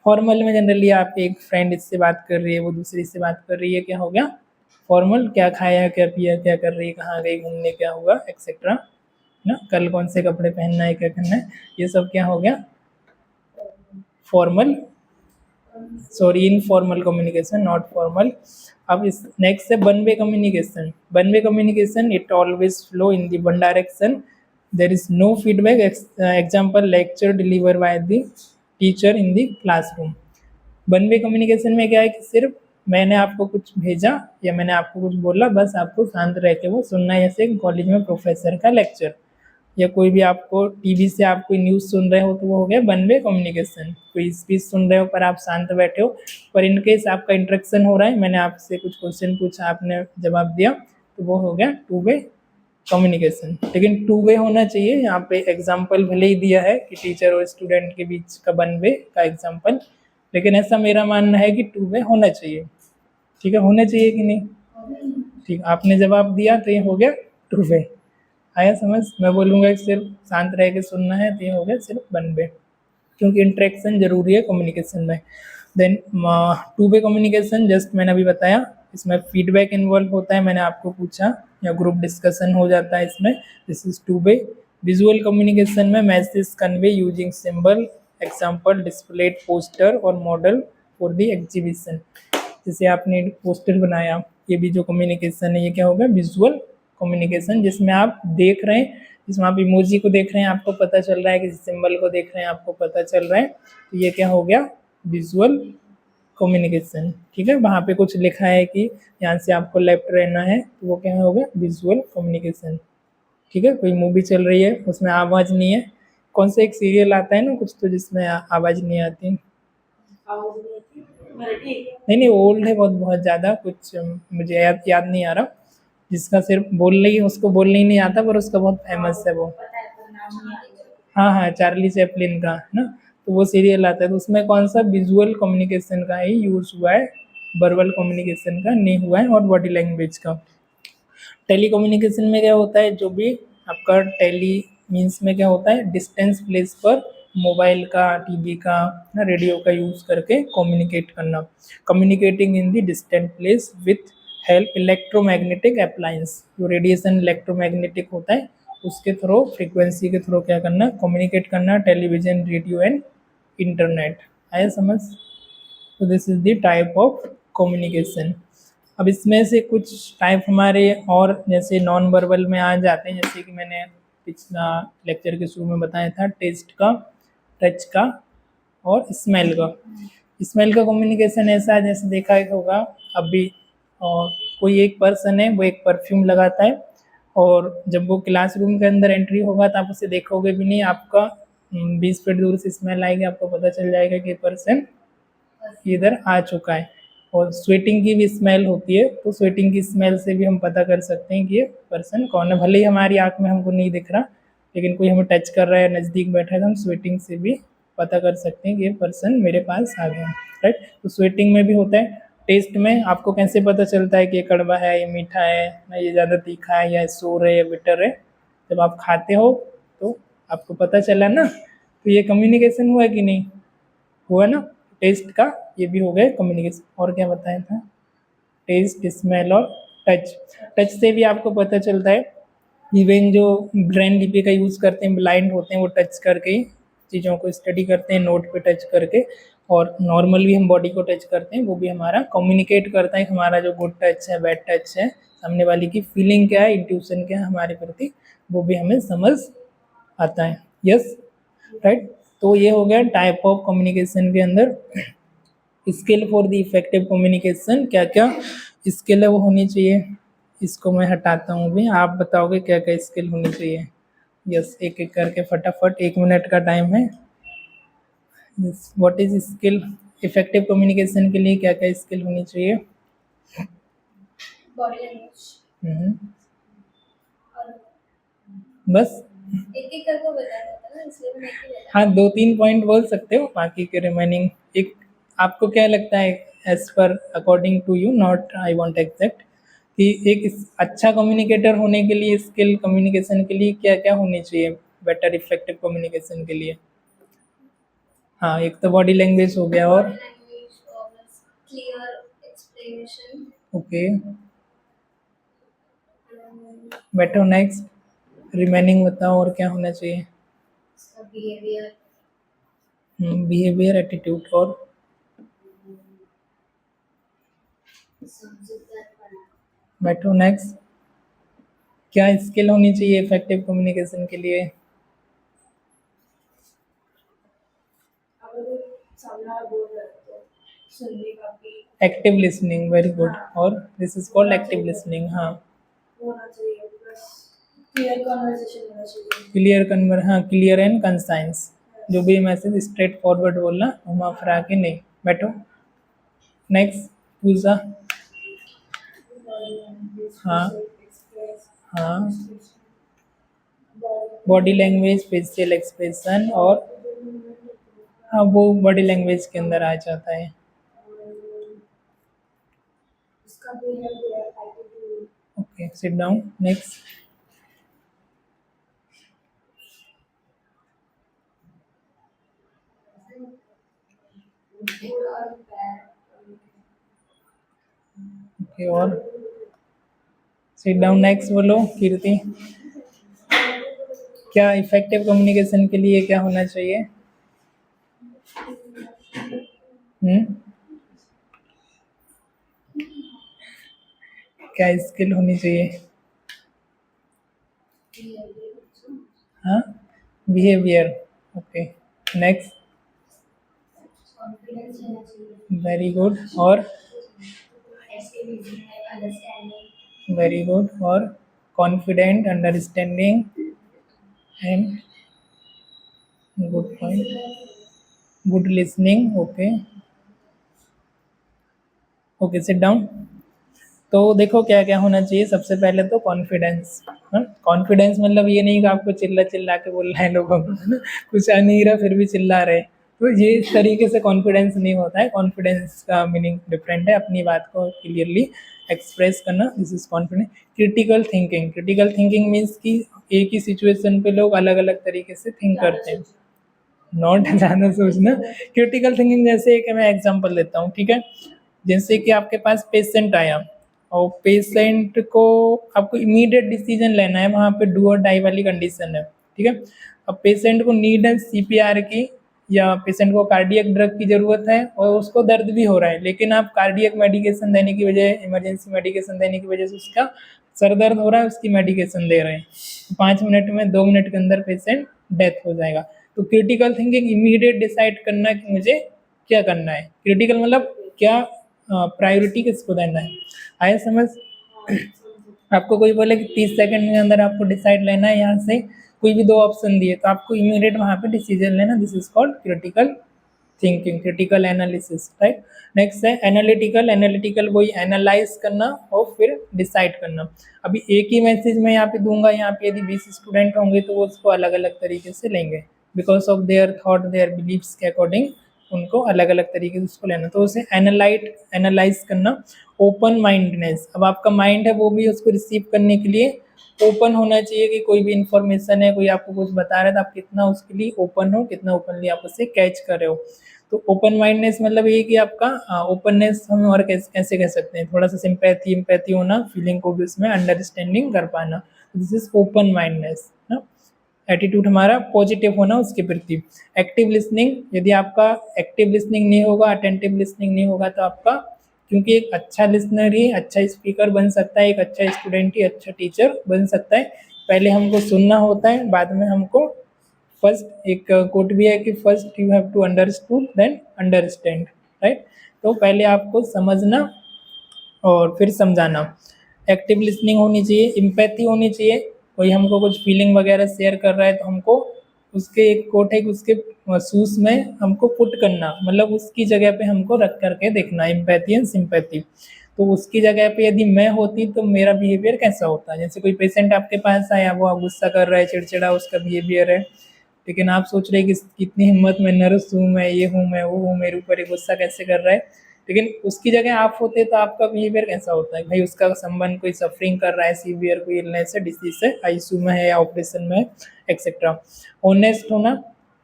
Formal में जनरली आप एक फ्रेंड इससे बात कर रही है, वो दूसरी से बात कर रही है, क्या हो गया फॉर्मल। क्या खाया, क्या पिया, क्या कर रही है, कहाँ गई घूमने, क्या हुआ, एक्सेट्रा ना, कल कौन से कपड़े पहनना है, क्या करना है, ये सब क्या हो गया formal, sorry informal communication, not formal. अब इस नेक्स्ट है one way communication. One way communication, it always flow in the one direction, there is no feedback, example lecture deliver by the teacher in the classroom. One way communication में क्या है कि सिर्फ मैंने आपको कुछ भेजा या मैंने आपको कुछ बोला, बस आपको शांत रह के वो सुनना है, जैसे कॉलेज में प्रोफेसर का लेक्चर, या कोई भी आपको टीवी से आप कोई न्यूज़ सुन रहे हो, तो वो हो गया वन वे कम्युनिकेशन। कोई स्पीच सुन रहे हो पर आप शांत बैठे हो, पर इनकेस आपका इंटरेक्शन हो रहा है, मैंने आपसे कुछ क्वेश्चन पूछा, आपने जवाब दिया, तो वो हो गया टू वे कम्युनिकेशन। लेकिन टू वे होना चाहिए। यहाँ पे एग्जाम्पल भले ही दिया है कि टीचर और स्टूडेंट के बीच का वन वे का एग्जाम्पल, लेकिन ऐसा मेरा मानना है कि टू वे होना चाहिए। ठीक है, होना चाहिए कि नहीं? ठीक, आपने जवाब दिया तो ये हो गया टू वे। आया समझ? मैं बोलूँगा कि सिर्फ शांत रह के सुनना है, तो ये हो गया सिर्फ वन वे, क्योंकि इंटरेक्शन जरूरी है कम्युनिकेशन में। Then two way communication, just मैंने अभी बताया, इसमें फीडबैक इन्वॉल्व होता है, मैंने आपको पूछा, या ग्रुप डिस्कशन हो जाता है इसमें, this is two way. Visual communication में message convey using symbol, example displayed poster और मॉडल फॉर द एग्जीबिशन। जैसे आपने पोस्टर बनाया, ये भी जो कम्युनिकेशन है, ये क्या होगा विजुअल कम्युनिकेशन, जिसमें आप देख रहे हैं, जिसमें आप इमोजी को देख रहे हैं, आपको पता चल रहा है, किसी सिंबल को देख रहे हैं, आपको पता चल रहा है, तो ये क्या हो गया विजुअल कम्युनिकेशन। ठीक है, वहाँ पे कुछ लिखा है कि यहाँ से आपको लेफ्ट रहना है, तो वो क्या होगा विजुअल कम्युनिकेशन। ठीक है, कोई मूवी चल रही है, उसमें आवाज़ नहीं है, कौन सा एक सीरियल आता है ना कुछ, तो जिसमें आवाज़ नहीं आती, नहीं नहीं ओल्ड है बहुत बहुत ज़्यादा, कुछ मुझे याद नहीं आ रहा, जिसका सिर्फ बोलने ही उसको बोलने ही नहीं आता पर उसका बहुत फेमस है वो। हाँ हाँ, चार्ली चैपलिन का ना। तो वो सीरियल आता है, तो उसमें कौन सा विजुअल कम्युनिकेशन का ही यूज हुआ है, वर्बल कम्युनिकेशन का नहीं हुआ है, और बॉडी लैंग्वेज का। टेली कम्युनिकेशन में क्या होता है, जो भी आपका टेली मीन्स में क्या होता है, डिस्टेंस प्लेस पर मोबाइल का, टीवी का, ना रेडियो का यूज करके कम्युनिकेट करना। Communicating in the distant place with help electromagnetic appliance. जो रेडिएशन इलेक्ट्रोमैग्नेटिक होता है उसके थ्रू, फ्रीक्वेंसी के थ्रू क्या करना, कम्युनिकेट करना, टेलीविजन, रेडियो एंड इंटरनेट। आया समझ? तो this is the type of communication. अब इसमें से कुछ टाइप हमारे और जैसे नॉन वर्बल में आ जाते हैं, जैसे कि मैंने पिछला लेक्चर के शुरू में बताया था, टेस्ट का, टच का और स्मेल का। स्मेल का कम्युनिकेशन ऐसा है, जैसे देखा होगा अभी, और कोई एक पर्सन है, वो एक परफ्यूम लगाता है, और जब वो क्लासरूम के अंदर एंट्री होगा तो आप उसे देखोगे भी नहीं, आपका 20 फीट दूर से स्मेल आएगी, आपको पता चल जाएगा कि पर्सन इधर आ चुका है। और स्वेटिंग की भी स्मेल होती है, तो स्वेटिंग की स्मेल से भी हम पता कर सकते हैं कि ये पर्सन कौन है। भले ही हमारी आंख में हमको नहीं दिख रहा, लेकिन कोई हमें टच कर रहा है, नज़दीक बैठा है, तो हम स्वेटिंग से भी पता कर सकते हैं कि ये पर्सन मेरे पास आ गया, राइट। तो स्वेटिंग में भी होता है। टेस्ट में आपको कैसे पता चलता है कि ये कड़वा है, ये मीठा है ना, ये ज़्यादा तीखा है, या सोर है, या बिटर है? जब आप खाते हो तो आपको पता चला ना। तो ये कम्युनिकेशन हुआ कि नहीं हुआ ना, टेस्ट का। ये भी हो गए कम्युनिकेशन। और क्या बताया था, टेस्ट, स्मेल और टच। टच से भी आपको पता चलता है। इवन जो ब्रेन लिपि का यूज़ करते हैं, ब्लाइंड होते हैं, वो टच करके ही चीज़ों को स्टडी करते हैं, नोट पे टच करके। और नॉर्मल भी हम बॉडी को टच करते हैं, वो भी हमारा कम्युनिकेट करता है हमारा जो गुड टच है, बैड टच है, सामने वाले की फीलिंग क्या है, इंट्यूशन क्या है हमारे प्रति, वो भी हमें समझ आता है। Yes, right. तो ये हो गया टाइप ऑफ कम्युनिकेशन के अंदर। Skill for the effective communication, क्या क्या स्किल है वो होनी चाहिए। इसको मैं हटाता हूँ भी, आप बताओगे क्या क्या स्किल होनी चाहिए। यस, एक एक करके फटाफट, 1 मिनट का टाइम है। Yes, what is skill, effective communication के लिए क्या क्या स्किल होनी चाहिए? Body language. बस एक एक करके बताना होता ना, इसलिए मैंने एक ही बताया। हाँ, 2-3 पॉइंट बोल सकते हो, बाकी के रिमेनिंग एक। आपको क्या लगता है, as per according to you, not I want exact, कि एक अच्छा कम्युनिकेटर होने के लिए, स्किल कम्युनिकेशन के लिए क्या क्या होनी चाहिए, बेटर इफेक्टिव कम्युनिकेशन के लिए? हाँ, एक तो बॉडी लैंग्वेज हो गया, और लैंग्वेज और clear explanation. Okay, better. Next, remaining बताओ और क्या होना चाहिए? बिहेवियर। बिहेवियर, एटीट्यूड, और बेटर। नेक्स्ट, क्या स्किल होनी चाहिए इफेक्टिव कम्युनिकेशन के लिए? Active listening, very good. और this is called active listening. हाँ, क्लियर कन्वर, हाँ, क्लियर एंड कंसाइंस। जो भी मैसेज स्ट्रेट फॉरवर्ड बोलना, घुमा फिरा के नहीं। बैठो। नेक्स्ट, पूजा। हाँ हाँ, बॉडी लैंग्वेज, फेशियल एक्सप्रेशन, और हाँ, वो बॉडी लैंग्वेज के अंदर आ जाता है। Okay, sit down. Next, okay, और सिट डाउन। नेक्स्ट बोलो कीर्ति, क्या इफेक्टिव कम्युनिकेशन के लिए क्या होना चाहिए? क्या स्किल होनी चाहिए? हाँ, behaviour. Okay, next, very good. और वेरी गुड, और confident, understanding and good point, good listening. Okay, okay, sit down. तो देखो क्या क्या होना चाहिए। सबसे पहले तो कॉन्फिडेंस। कॉन्फिडेंस मतलब ये नहीं कि आपको चिल्ला चिल्ला के बोलना है लोगों को, है ना, कुछ आ नहीं रहा फिर भी चिल्ला रहे, तो ये इस तरीके से कॉन्फिडेंस नहीं होता है। कॉन्फिडेंस का मीनिंग डिफरेंट है, अपनी बात को क्लियरली एक्सप्रेस करना, this is confidence. Critical thinking, critical thinking means कि एक ही सिचुएशन पे लोग अलग अलग तरीके से थिंक करते हैं, नॉट ज़्यादा सोचना। क्रिटिकल थिंकिंग जैसे एक मैं एग्जांपल देता हूँ, ठीक है। जैसे कि आपके पास पेशेंट आया और पेशेंट को आपको इमीडिएट डिसीजन लेना है, वहाँ पे डू और डाई वाली कंडीशन है, ठीक है। अब पेशेंट को नीड है सीपीआर की, या पेशेंट को कार्डियक ड्रग की ज़रूरत है और उसको दर्द भी हो रहा है, लेकिन आप कार्डियक मेडिकेशन देने की बजाय, इमरजेंसी मेडिकेशन देने की वजह से उसका सर दर्द हो रहा है, उसकी मेडिकेशन दे रहे हैं, 5 मिनट में 2 मिनट के अंदर पेशेंट डेथ हो जाएगा। तो क्रिटिकल थिंकिंग इमीडिएट डिसाइड करना कि मुझे क्या करना है। क्रिटिकल मतलब क्या प्रायोरिटी किसको देना है, आया समझ। आपको कोई बोले कि 30 सेकंड के अंदर आपको डिसाइड लेना है, यहाँ से कोई भी 2 ऑप्शन दिए तो आपको इमीडिएट वहाँ पे डिसीजन लेना, this is called critical thinking, critical analysis, right. Next है एनालिटिकल। एनालिटिकल वही एनालाइज करना और फिर डिसाइड करना। अभी एक ही मैसेज मैं यहाँ पे दूंगा, यहाँ पे यदि 20 स्टूडेंट होंगे तो वो उसको अलग अलग तरीके से लेंगे, because of their thought, their beliefs के अकॉर्डिंग उनको अलग अलग तरीके से उसको लेना। तो उसे एनालाइज करना। ओपन माइंडनेस, अब आपका माइंड है वो भी उसको रिसीव करने के लिए ओपन होना चाहिए, कि कोई भी इंफॉर्मेशन है, कोई आपको कुछ बता रहा है तो आप कितना उसके लिए ओपन हो, कितना ओपनली आप उसे कैच कर रहे हो। तो ओपन माइंडनेस मतलब ये कि आपका ओपननेस हम और कैसे कह सकते हैं, थोड़ा सा सिंपैथी एम्पैथी होना, फीलिंग को भी उसमें अंडरस्टैंडिंग कर पाना, दिस इज ओपन माइंडनेस ना। एटीट्यूड हमारा पॉजिटिव होना उसके प्रति। एक्टिव लिसनिंग, यदि आपका एक्टिव लिसनिंग नहीं होगा, अटेंटिव लिसनिंग नहीं होगा तो आपका, क्योंकि एक अच्छा लिसनर ही अच्छा स्पीकर बन सकता है, एक अच्छा स्टूडेंट ही अच्छा टीचर बन सकता है। पहले हमको सुनना होता है, बाद में हमको फर्स्ट, एक कोट भी है कि first you have to understood then understand, right. तो पहले आपको समझना और फिर समझाना। एक्टिव लिसनिंग होनी चाहिए, इम्पैथी होनी चाहिए, कोई हमको कुछ फीलिंग वगैरह शेयर कर रहा है तो हमको उसके, एक कोट है कि उसके महसूस में हमको पुट करना, मतलब उसकी जगह पे हमको रख करके देखना, इम्पैथी एंड सिंपैथी। तो उसकी जगह पे यदि मैं होती तो मेरा बिहेवियर कैसा होता है। जैसे कोई पेशेंट आपके पास आया, वो गुस्सा कर रहा है, चिड़चिड़ा उसका बिहेवियर है, लेकिन आप सोच रहे हैं कि कितनी हिम्मत, मैं नर्स हूँ, मैं ये हूँ, मैं वो हूँ, मेरे ऊपर ये गुस्सा कैसे कर रहा है। लेकिन उसकी जगह आप होते तो आपका बिहेवियर कैसा होता है, भाई उसका संबंध कोई सफरिंग कर रहा है, सीवियर कोई इलनेस है, डिसीज है, आईसीयू में है या ऑपरेशन में है, एक्सेट्रा। ऑनेस्ट होना,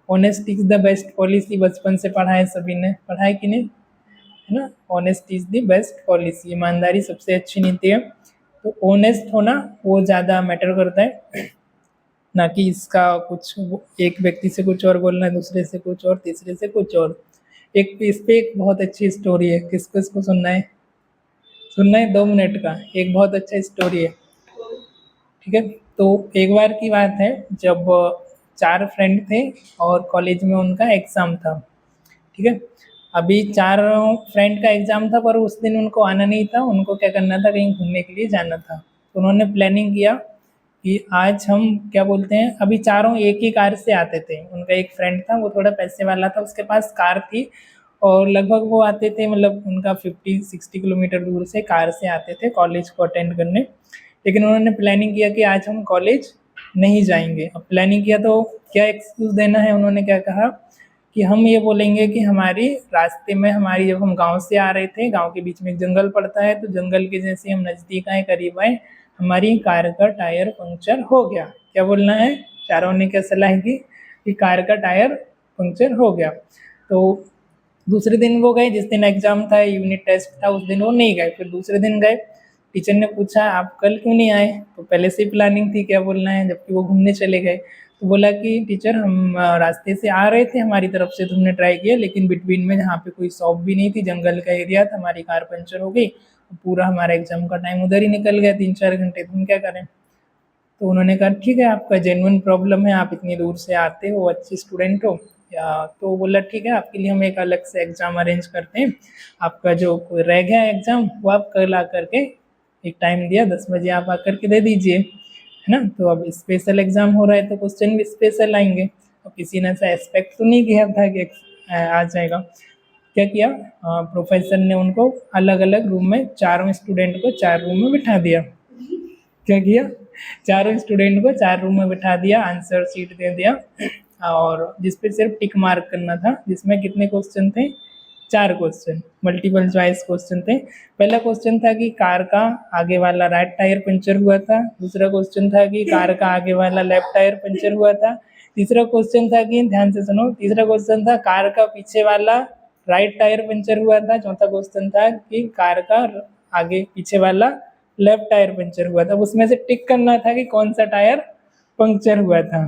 honest is the best policy, बचपन से पढ़ा है सभी ने, पढ़ा है कि नहीं, है ना। Honest is the best policy, ईमानदारी सबसे अच्छी नीति है। तो ऑनेस्ट होना वो ज़्यादा मैटर करता है, ना कि इसका कुछ एक व्यक्ति से कुछ और बोलना है, दूसरे से कुछ और, तीसरे से कुछ और। एक इस पे एक बहुत अच्छी स्टोरी है, किसको इसको सुनना है, सुनना है, 2 मिनट का एक बहुत अच्छा स्टोरी है, ठीक है। तो एक बार की बात है, जब 4 फ्रेंड थे और कॉलेज में उनका एग्ज़ाम था, ठीक है। अभी 4 फ्रेंड का एग्ज़ाम था, पर उस दिन उनको आना नहीं था, उनको क्या करना था, कहीं घूमने के लिए जाना था। तो उन्होंने प्लानिंग किया कि आज हम क्या बोलते हैं, अभी चारों एक ही कार से आते थे। उनका एक फ्रेंड था, वो थोड़ा पैसे वाला था, उसके पास कार थी, और लगभग वो आते थे, मतलब उनका 50-60 किलोमीटर दूर से कार से आते थे कॉलेज को अटेंड करने। लेकिन उन्होंने प्लानिंग किया कि आज हम कॉलेज नहीं जाएंगे। अब प्लानिंग किया तो क्या एक्सक्यूज़ देना है, उन्होंने क्या कहा कि हम ये बोलेंगे कि हमारी रास्ते में, हमारी जब हम गांव से आ रहे थे, गांव के बीच में एक जंगल पड़ता है, तो जंगल के जैसे हम नज़दीक आए, करीब आए, हमारी कार का टायर पंक्चर हो गया। क्या बोलना है, चारों ने क्या सलाह की कि कार का टायर पंक्चर हो गया। तो दूसरे दिन वो गए, जिस दिन एग्ज़ाम था, यूनिट टेस्ट था, उस दिन वो नहीं गए। फिर दूसरे दिन गए, टीचर ने पूछा आप कल क्यों नहीं आए, तो पहले से ही प्लानिंग थी क्या बोलना है, जबकि वो घूमने चले गए। तो बोला कि टीचर हम रास्ते से आ रहे थे, हमारी तरफ से तो हमने ट्राई किया, लेकिन बिटवीन में जहाँ पे कोई शॉप भी नहीं थी, जंगल का एरिया था, हमारी कार पंचर हो गई, पूरा हमारा एग्ज़ाम का टाइम उधर ही निकल गया, 3-4 घंटे, तो हम क्या करें। तो उन्होंने कहा ठीक है, आपका जेन्युइन प्रॉब्लम है, आप इतनी दूर से आते हो, अच्छे स्टूडेंट हो, या तो बोला ठीक है, आपके लिए हम एक अलग से एग्ज़ाम अरेंज करते हैं, आपका जो रह गया एग्ज़ाम वो आप कल आकर के, एक टाइम दिया 10 बजे आप आकर के दे दीजिए, है ना। तो अब स्पेशल एग्ज़ाम हो रहा है तो क्वेश्चन भी स्पेशल आएंगे, और किसी ने ऐसा एक्सपेक्ट तो नहीं किया था कि आ जाएगा। क्या किया, प्रोफेसर ने उनको अलग अलग रूम में, चारों स्टूडेंट को 4 रूम में बिठा दिया। क्या किया, चारों स्टूडेंट को 4 रूम में बिठा दिया, आंसर शीट दे दिया और जिस पे सिर्फ टिक मार्क करना था, जिसमें कितने क्वेश्चन थे, 4 क्वेश्चन, मल्टीपल चॉइस क्वेश्चन थे। पहला क्वेश्चन था कि कार का आगे वाला राइट टायर पंचर हुआ था। दूसरा क्वेश्चन था कि कार का आगे वाला लेफ्ट टायर पंचर हुआ था। तीसरा क्वेश्चन था कि, ध्यान से सुनो, तीसरा क्वेश्चन था कार का पीछे वाला राइट टायर पंचर हुआ था। चौथा क्वेश्चन था कि कार का आगे पीछे वाला लेफ्ट टायर पंचर हुआ था। उसमें से टिक करना था कि कौन सा टायर पंक्चर हुआ था।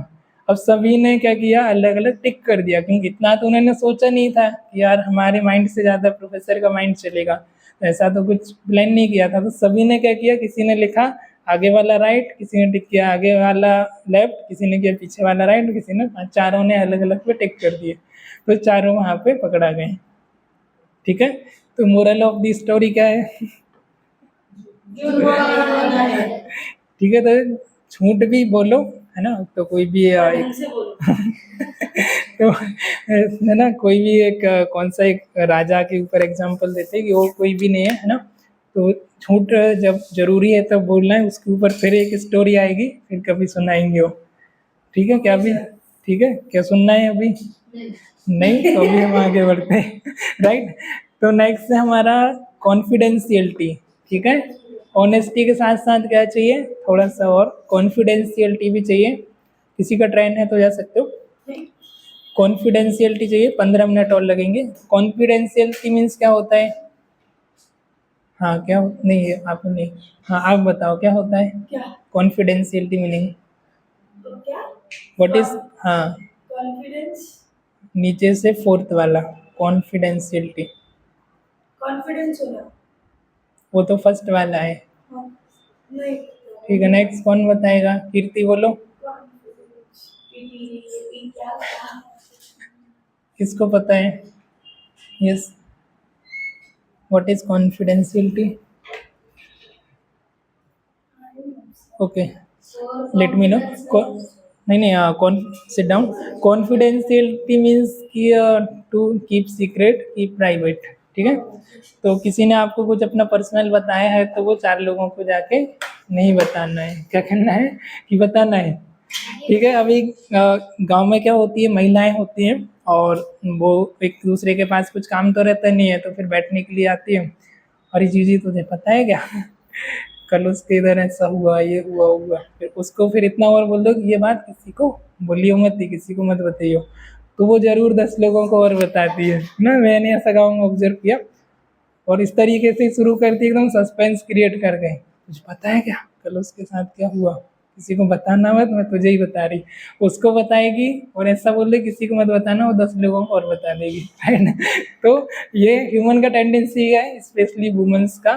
अब सभी ने क्या किया, अलग अलग टिक कर दिया, क्योंकि इतना तो उन्होंने सोचा नहीं था कि यार हमारे माइंड से ज़्यादा प्रोफेसर का माइंड चलेगा, ऐसा तो कुछ प्लान नहीं किया था। तो सभी ने क्या किया, किसी ने लिखा आगे वाला राइट, किसी ने टिक किया आगे वाला लेफ्ट, किसी ने किया पीछे वाला राइट, किसी ने, चारों ने अलग अलग पे टिक कर दिए, तो चारों वहाँ पे पकड़ा गए। ठीक है, तो मोरल ऑफ द स्टोरी क्या है? ठीक है, तो झूठ भी बोलो, है ना, तो कोई भी तो है ना, कोई भी एक कौन सा एक राजा के ऊपर एग्जांपल देते हैं कि वो कोई भी नहीं है ना, तो झूठ जब जरूरी है तब बोलना है। उसके ऊपर फिर एक स्टोरी आएगी, फिर कभी सुनाएंगे वो। ठीक है क्या अभी? ठीक है, क्या सुनना है अभी? नहीं, तो अभी हम आगे बढ़ते हैं। राइट, तो नेक्स्ट है हमारा कॉन्फिडेंशियलिटी। ठीक है, ऑनेस्टी के साथ साथ क्या चाहिए, थोड़ा सा और कॉन्फिडेंशियलिटी भी चाहिए। किसी का ट्रेन है तो जा सकते हो। कॉन्फिडेंशियलिटी चाहिए, 15 मिनट और लगेंगे। कॉन्फिडेंशियलिटी मीन्स क्या होता है? हाँ, क्या नहीं है आप नहीं, हाँ आप बताओ क्या होता है कॉन्फिडेंशियलिटी मीनिंग? व्हाट इज, हाँ, कॉन्फिडेंस, नीचे से फोर्थ वाला, कॉन्फिडेंशियलिटी, कॉन्फिडेंस होना। वो तो फर्स्ट वाला है। हाँ, नहीं, ठीक है, नेक्स्ट कौन बताएगा? कीर्ति बोलो, कॉन्फिडेंस ये क्या था? किसको पता है? Yes, what is confidentiality? Okay, let me know. नहीं नहीं, कौन, सिट डाउन। कॉन्फिडेंशियलिटी मीन्स कि to keep secret, keep private. ठीक है, तो किसी ने आपको कुछ अपना पर्सनल बताया है तो वो 4 लोगों को जाके नहीं बताना है। क्या करना है कि बताना है। ठीक है, अभी गांव में क्या होती है, महिलाएं होती हैं और वो एक दूसरे के पास कुछ काम तो रहता नहीं है, तो फिर बैठने के लिए आती है। और ये जीजी तुझे पता है क्या, कल उसके इधर ऐसा हुआ, ये हुआ हुआ, फिर उसको फिर इतना और बोल दो कि ये बात किसी को बोलियो मत, किसी को मत बताइयो, तो वो जरूर 10 लोगों को और बताती है ना। मैंने ऐसा गाँव में ऑब्जर्व किया, और इस तरीके से शुरू करती है, एकदम सस्पेंस क्रिएट कर गए, तुझे पता है क्या कल उसके साथ क्या हुआ, किसी को बताना मत, मैं तुझे ही बता रही। उसको बताएगी और ऐसा बोल दे किसी को मत बताना, वो 10 लोगों को और बता देगी, है ना। तो ये ह्यूमन का टेंडेंसी है, स्पेशली वुमेन्स का,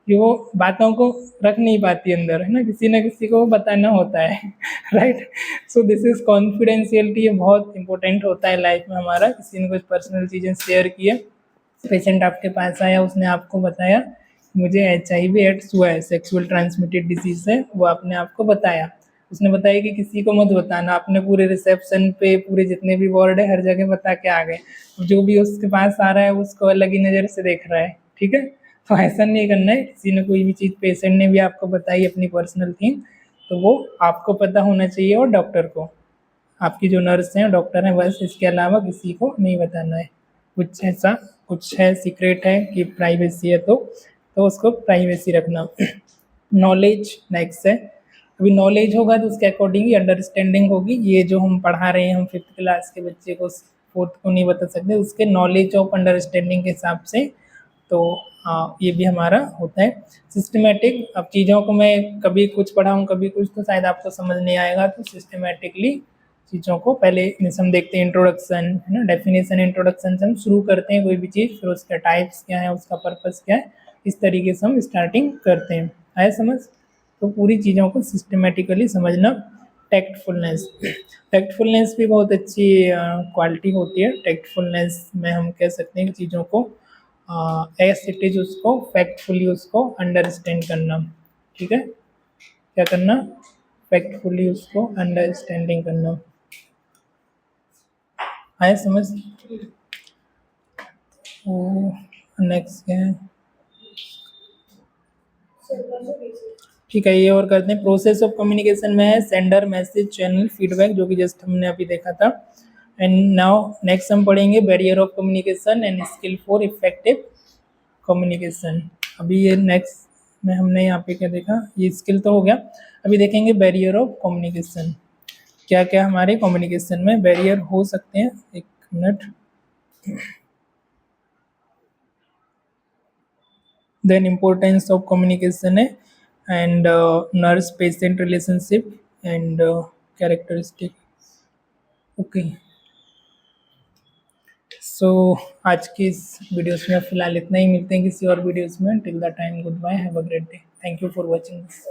कि वो बातों को रख नहीं पाती अंदर, है ना, किसी ना किसी को बताना होता है। Right, so this is confidentiality. ये बहुत इंपॉर्टेंट होता है लाइफ में हमारा। किसी ने कुछ पर्सनल चीज़ें शेयर की है, पेशेंट आपके पास आया, उसने आपको बताया मुझे HIV/AIDS हुआ है, सेक्सुअल ट्रांसमिटेड डिजीज है, वो आपने आपको बताया, उसने बताया कि किसी को मत बताना। आपने पूरे रिसेप्शन पे, पूरे जितने भी वार्ड है, हर जगह बता के आ गए। जो भी उसके पास आ रहा है उसको अलग ही नज़र से देख रहा है। ठीक है, तो ऐसा नहीं करना है। किसी ने कोई भी चीज़, पेशेंट ने भी आपको बताई अपनी पर्सनल थिंग, तो वो आपको पता होना चाहिए और डॉक्टर को, आपकी जो नर्स हैं डॉक्टर हैं, बस इसके अलावा किसी को नहीं बताना है। कुछ ऐसा कुछ है, सीक्रेट है कि प्राइवेसी है, तो उसको प्राइवेसी रखना। नॉलेज नेक्स्ट है। अभी नॉलेज होगा तो उसके अकॉर्डिंग ही अंडरस्टैंडिंग होगी। ये जो हम पढ़ा रहे हैं, हम 5th क्लास के बच्चे को 4th को नहीं बता सकते, उसके नॉलेज ऑफ अंडरस्टैंडिंग के हिसाब से। तो ये भी हमारा होता है सिस्टमेटिक। अब चीज़ों को मैं कभी कुछ पढ़ाऊँ कभी कुछ, तो शायद आपको समझ नहीं आएगा, तो सिस्टमेटिकली चीज़ों को पहले जैसे हम देखते हैं इंट्रोडक्शन, है ना, डेफिनेशन, इंट्रोडक्शन से हम शुरू करते हैं कोई भी चीज़, फिर उसका टाइप्स क्या है, उसका पर्पस क्या है, इस तरीके से हम स्टार्टिंग करते हैं। आए समझ? तो पूरी चीज़ों को सिस्टमेटिकली समझना। टैक्टफुलनेस, टैक्टफुलनेस भी बहुत अच्छी क्वालिटी होती है। टैक्टफुलनेस में हम कह सकते हैं कि चीज़ों को एज इट इज, उसको फैक्टफुली उसको अंडरस्टैंड करना। ठीक है, क्या करना? फैक्टफुली उसको अंडरस्टैंडिंग करना। आया समझ? नेक्स्ट क्या है? सिंपल से बेसिक ठीक है, ये और करते हैं। प्रोसेस ऑफ कम्युनिकेशन में है सेंडर, मैसेज, चैनल, फीडबैक, जो कि जस्ट हमने अभी देखा था। एंड नाउ नेक्स्ट हम पढ़ेंगे barrier of communication and skill for effective communication. अभी ये नेक्स्ट में हमने यहाँ पे क्या देखा, ये स्किल तो हो गया। अभी देखेंगे बैरियर ऑफ कम्युनिकेशन, क्या क्या हमारे कम्युनिकेशन में बैरियर हो सकते हैं। एक minute. then importance of communication है and nurse patient relationship and characteristic। Okay, so आज की इस वीडियोस में फिलहाल इतना ही। मिलते हैं किसी और वीडियोस में। Till the time, goodbye, have a great day, thank you for watching this.